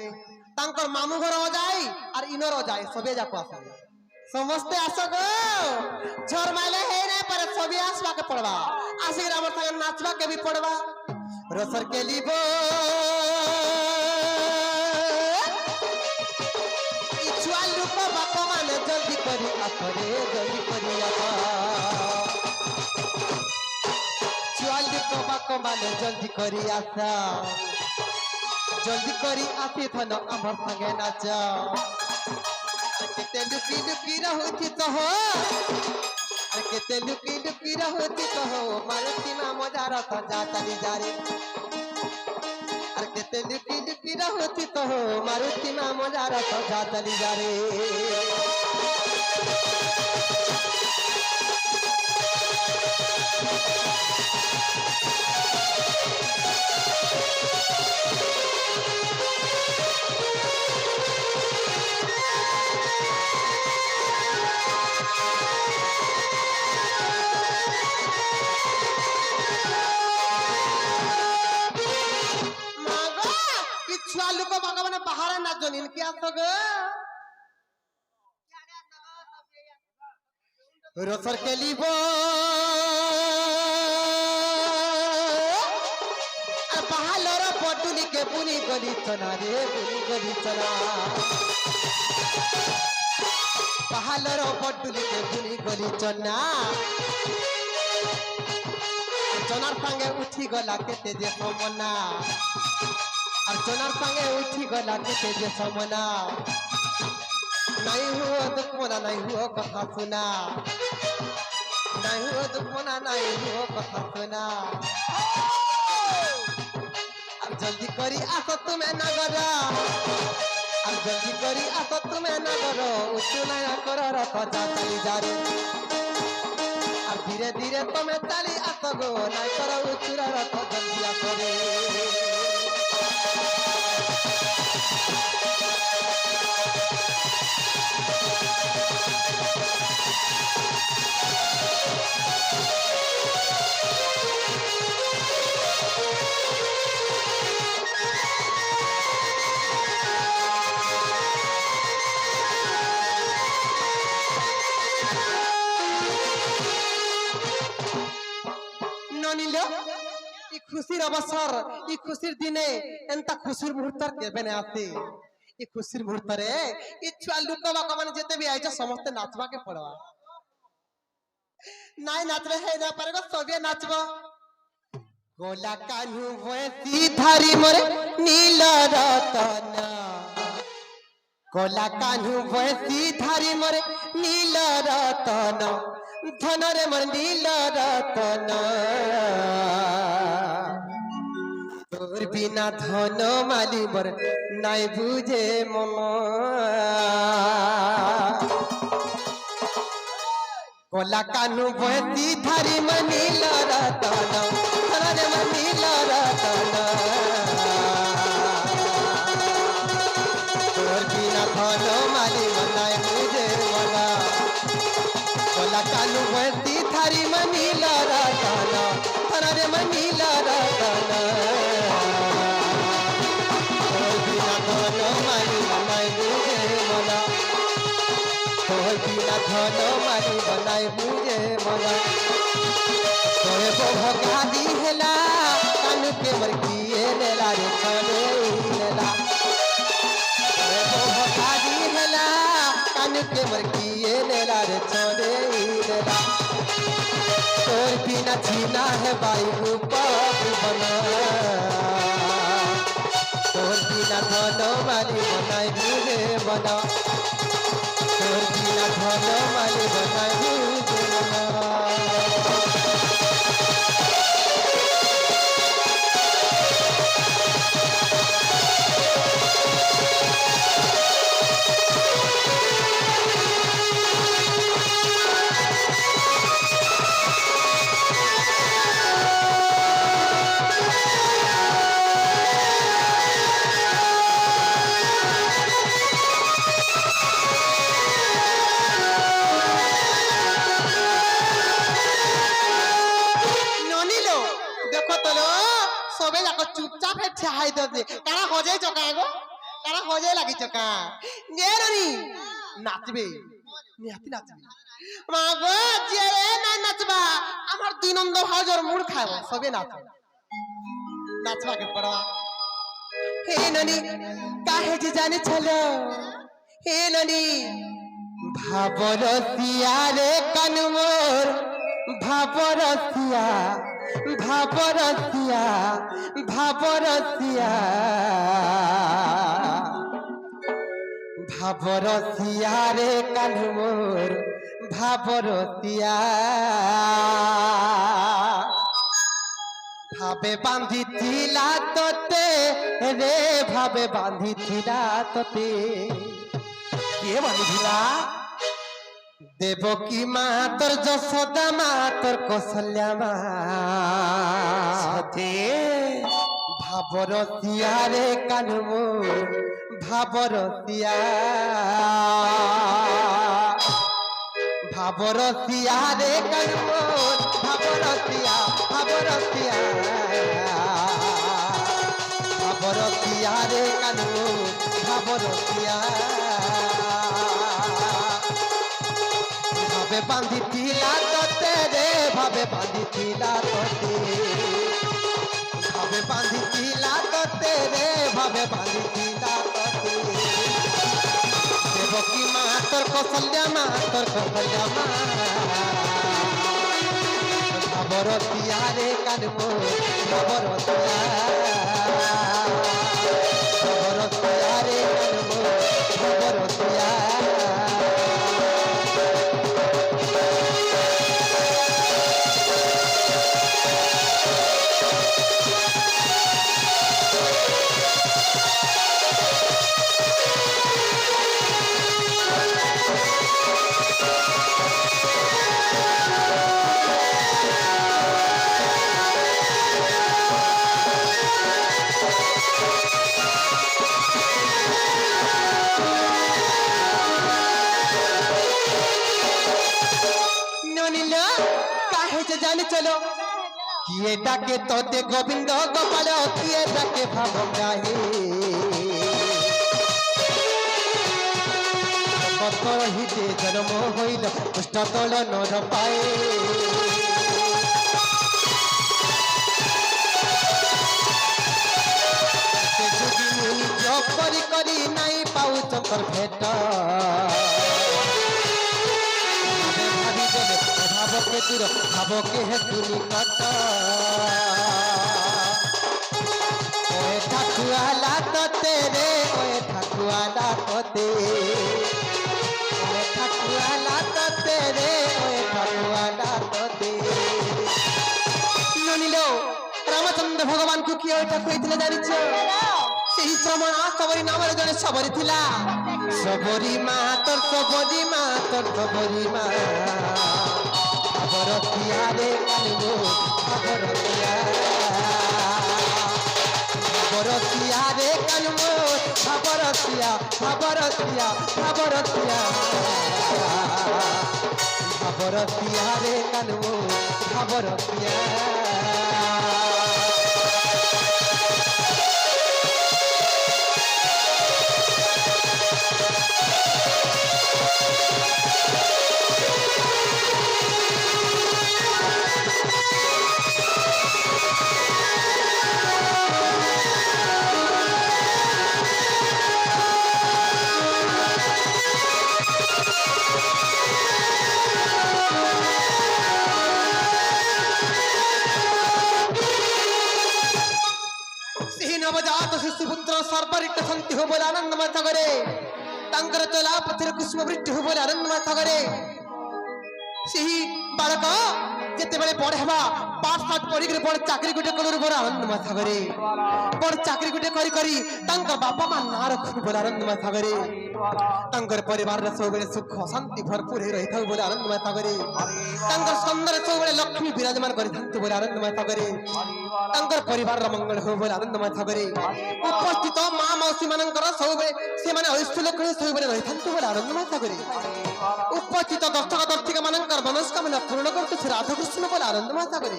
तांकर मामू घर जाई और इनर जाई सबे जाको आस समस्ते आस गो झर माइले हे नै पर सबे आसवा के पड़वा आसी हमर संग नाचवा के भी पड़वा रसर के लीबो इचुआ लुक बाप माने जल्दी करी आखरे जल्दी करी आखा चुआ लुक बाप माने जल्दी करी आसा जल्दी करी आसी थन हमर संगे नाच केते लुकी लुकी रहती तो हो अरे केते लुकी लुकी रहती तो हो मारुति ना मजा रथ जा चली जा रे अरे केते लुकी लुकी रहती तो हो मारुति ना मजा रथ जा चली जा रे बाहर ना जो इनके रसर के लीबो बाहर पटुली के बुनी गली चना रे बुनी गली चना बाहर पटुली के बुनी गली चना चनार संगे उठी गला केते जे समना और चनार संगे उठी गला केते जे समना नहीं हुआ दुखमना नहीं हुआ कथा सुना नहीं हुआ दुखमना नहीं हुआ कथा सुना अब जल्दी करी आस तुम्हें नगर अब जल्दी करी आस तुम्हें नगर उच्चू नया करो रथ जा चली जा रे अब धीरे धीरे तुम्हें चली आस गो नहीं करो उच्चू रथ जल्दी आ करे खुशीर अवसर ई खुशीर दिने एंता खुशीर मुहूर्त केबे ने आती ई खुशीर मुहूर्त रे ई छुआ लुकवा का माने जेते भी आइछ समस्त नाचवा के पड़वा नाय नाचरे हे ना परगो सबे नाचबो गोला कान्हू होती धारी मोरे नील रतन गोला कान्हू होती धारी मोरे नील रतन धन रे मोर नील रतन तोर बिना धन माली मोर नाय बुझे मन गोला कान्हू होती धारी मोर नील रतन धन रे मोर नील रतन तोर बिना धन माली मोर नाय बुझे मन गोला कान्हू होती धारी मोर नील रतन धन रे मोर नील रतन तोर बिना धन माली बनाई बुझे मन तोर बिना धन माली बनाई बुझे मन तोरे भोगा दी हेला कान्हू के मोर किए नेला रे छने नेला तोरे भोगा दी हेला कान्हू के मोर किए नेला रे छने नेला तोर बिना छीना है बाई रूपक बना तोर बिना धन माली बनाई बुझे बना तोर बिना धन माली बनाई बुझे बना কারা হজে লাগিছ কা যে নানি নাচবে নিহাতি নাচবে মা গো যে না নাচবা আমার দুই নন্দ হাজর মুড় খাইব সবে নাচ নাচবা কে পড়বা হে নানি কাহে যে জানি চলো হে নানি ভাবরসিয়া রে কানমোর ভাবরসিয়া ভাবরসিয়া ভাবরসিয়া ভাবরসিয়া রে কানমোর ভাবরসিয়া ভাবে বাঁধিছিলা তোতে রে ভাবে বাঁধিছিলা তোতে কে বাঁধিছিলা দেবকী মা তোর যশোদা মা তোর কৌশল্যা মা সাথে ভাবরসিয়া রে কানমোর ভাবরসিয়া ভাবরসিয়া রে কানমোর ভাবরসিয়া ভাবরসিয়া ভাবরসিয়া রে কানমোর ভাবরসিয়া ভাবে বাঁধিছিলা তোতে রে ভাবে বাঁধিছিলা তোতে ভাবে বাঁধিছিলা তোতে রে ভাবে বাঁধিছিলা তোতে দেবকী মা তোর কৌশল্যা মা তোর কৌশল্যা মা ভাবরসিয়া রে কানমোর ভাবরসিয়া ভাবরসিয়া রে কানমোর ভাবরসিয়া জানি চলো কিয়ে ডাকে তোতে গোবিন্দ গোপাল কিয়ে ডাকে ভাব গাহে কত রহিতে জন্ম হইল পুষ্ট তল নর পায়ে করি করি নাই পাউ চকর ভেট ভাবকে দূর ভাবকে হেতু নিকট ওয়ে ঠাকুয়ালা তোতে রে ওয়ে ঠাকুয়ালা তোতে ওয়ে ঠাকুয়ালা তোতে রে ওয়ে ঠাকুয়ালা তোতে ননিল রামচন্দ্র ভগবানଙ୍କୁ କିଏ ଏଇଟା କହିଥିଲେ ଜାଣିଛ ସେହି ଶ୍ରମଣା ସବରୀ ନାମରେ ଜଣେ ସବରୀ ଥିଲା ସବରୀ ମା ତୋର ସବରୀ ମା ତୋର ସବରୀ ମା ভাবরসিয়া রে কানমোর ভাবরসিয়া ভাবরসিয়া রে কানমোর ভাবরসিয়া ভাবরসিয়া ভাবরসিয়া ভাবরসিয়া রে কানমোর ভাবরসিয়া नवजात शिशुपुत्र सर्वरिक्त शांति हो बोले आनंदमय सागरे तांकर चला पथर कुसुम वृष्टि हो बोले आनंदमय सागरे सही बालक जेते बेले बड़ हेबा पाठ साठ पढ़ी कर बड़ चाकरी गुटे कलर बोले आनंदमय सागरे बड़ चाकरी गुटे करी करी तांकर बापा मां ना रखु बोले आनंदमय सागरे तांकर परिवार रे सब बेले सुख शांति भरपूर हे रही था बोले आनंदमय सागरे तांकर सुंदर सब बेले लक्ष्मी विराजमान करि थांतु बोले आनंदमय सागरे तांकर परिवार रा मंगल हो बोले आनंदमय सागरे उपस्थित मां मौसी मानकर सब बेले से माने ऐश्वर्य लक्ष्मी सब बेले रही थांतु बोले आनंदमय सागरे उपस्थित दर्शक दर्शिका मानकर मनस्कामना पूर्ण करतु श्री राधा कृष्ण बोले आनंदमय सागरे।